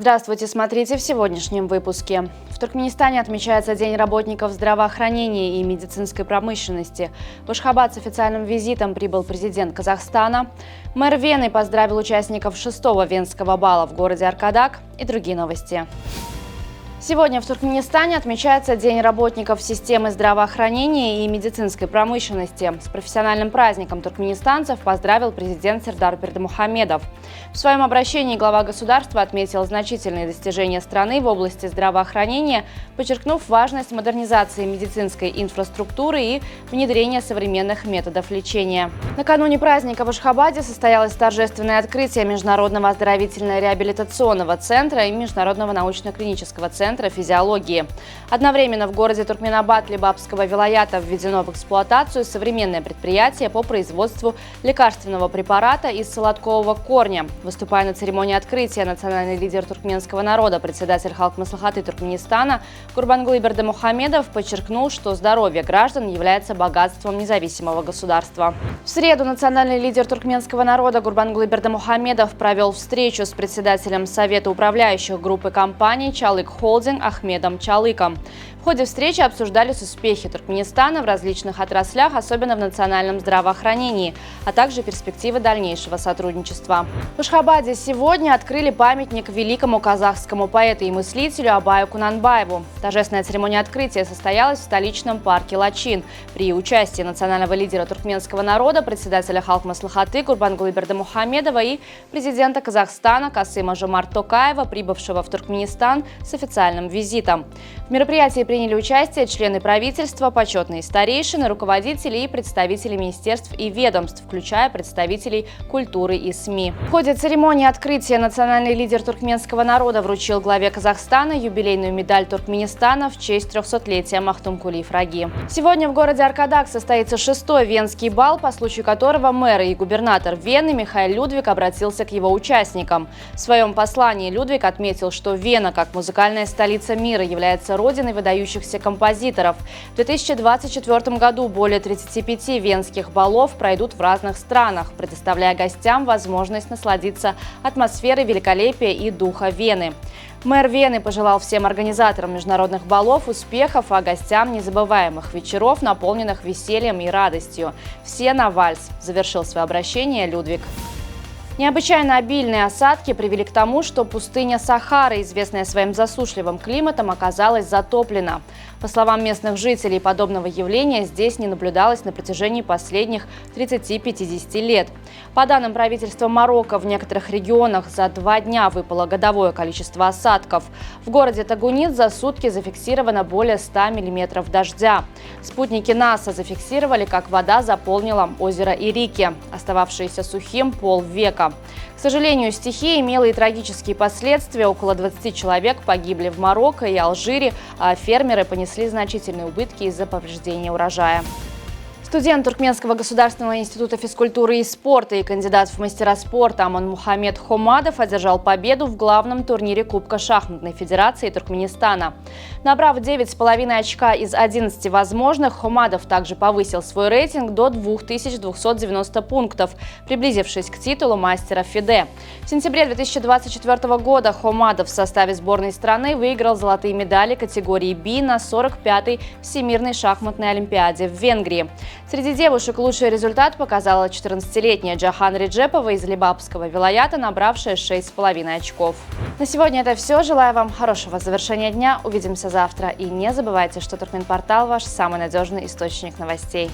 Здравствуйте, смотрите в сегодняшнем выпуске. В Туркменистане отмечается День работников здравоохранения и медицинской промышленности. В Ашхабад с официальным визитом прибыл президент Казахстана. Мэр Вены поздравил участников 6-го Венского бала в городе Аркадак и другие новости. Сегодня в Туркменистане отмечается День работников системы здравоохранения и медицинской промышленности. С профессиональным праздником туркменистанцев поздравил президент Сердар Бердымухамедов. В своем обращении глава государства отметил значительные достижения страны в области здравоохранения, подчеркнув важность модернизации медицинской инфраструктуры и внедрения современных методов лечения. Накануне праздника в Ашхабаде состоялось торжественное открытие Международного оздоровительно-реабилитационного центра и Международного научно-клинического центра физиологии. Одновременно в городе Туркменабад Лебапского вилаята введено в эксплуатацию современное предприятие по производству лекарственного препарата из солодкового корня. Выступая на церемонии открытия, национальный лидер туркменского народа, председатель Халк Маслихаты Туркменистана Гурбангулы Бердымухамедов подчеркнул, что здоровье граждан является богатством независимого государства. В среду национальный лидер туркменского народа Гурбангулы Бердымухамедов провел встречу с председателем Совета управляющих группы компаний «Чалык Холдинг» Ахмедом Чалыком. В ходе встречи обсуждались успехи Туркменистана в различных отраслях, особенно в национальном здравоохранении, а также перспективы дальнейшего сотрудничества. В Ашхабаде сегодня открыли памятник великому казахскому поэту и мыслителю Абаю Кунанбаеву. Торжественная церемония открытия состоялась в столичном парке Лачин при участии национального лидера туркменского народа, председателя Халк Маслихаты Гурбангулы Бердымухамедова и президента Казахстана Касыма-Жомарт Токаева, прибывшего в Туркменистан с официальным визитом. В мероприятии приняли участие члены правительства, почетные старейшины, руководители и представители министерств и ведомств, включая представителей культуры и СМИ. В ходе церемонии открытия национальный лидер туркменского народа вручил главе Казахстана юбилейную медаль Туркменистана в честь 300-летия Махтумкулиев Раги. Сегодня в городе Аркадак состоится 6-й Венский бал, по случаю которого мэр и губернатор Вены Михаил Людвиг обратился к его участникам. В своем послании Людвиг отметил, что Вена, как музыкальная столица мира, является родиной выдающихся композиторов. В 2024 году более 35 венских балов пройдут в разных странах, предоставляя гостям возможность насладиться атмосферой великолепия и духа Вены. Мэр Вены пожелал всем организаторам международных балов успехов, а гостям незабываемых вечеров, наполненных весельем и радостью. «Все на вальс», – завершил свое обращение Людвиг. Необычайно обильные осадки привели к тому, что пустыня Сахара, известная своим засушливым климатом, оказалась затоплена. По словам местных жителей, подобного явления здесь не наблюдалось на протяжении последних 30-50 лет. По данным правительства Марокко, в некоторых регионах за 2 дня выпало годовое количество осадков. В городе Тагунит за сутки зафиксировано более 100 миллиметров дождя. Спутники НАСА зафиксировали, как вода заполнила озеро Ирики, остававшееся сухим полвека. К сожалению, стихия имела и трагические последствия. Около 20 человек погибли в Марокко и Алжире, а фермеры понесли значительные убытки из-за повреждения урожая. Студент Туркменского государственного института физкультуры и спорта и кандидат в мастера спорта Аман Мухаммед Хомадов одержал победу в главном турнире Кубка шахматной федерации Туркменистана. Набрав 9,5 очка из 11 возможных, Хомадов также повысил свой рейтинг до 2290 пунктов, приблизившись к титулу мастера ФИДЕ. В сентябре 2024 года Хомадов в составе сборной страны выиграл золотые медали категории B на 45-й Всемирной шахматной олимпиаде в Венгрии. Среди девушек лучший результат показала 14-летняя Джахан Реджепова из Лебапского вилаята, набравшая 6,5 очков. На сегодня это все. Желаю вам хорошего завершения дня. Увидимся завтра. И не забывайте, что Туркменпортал – ваш самый надежный источник новостей.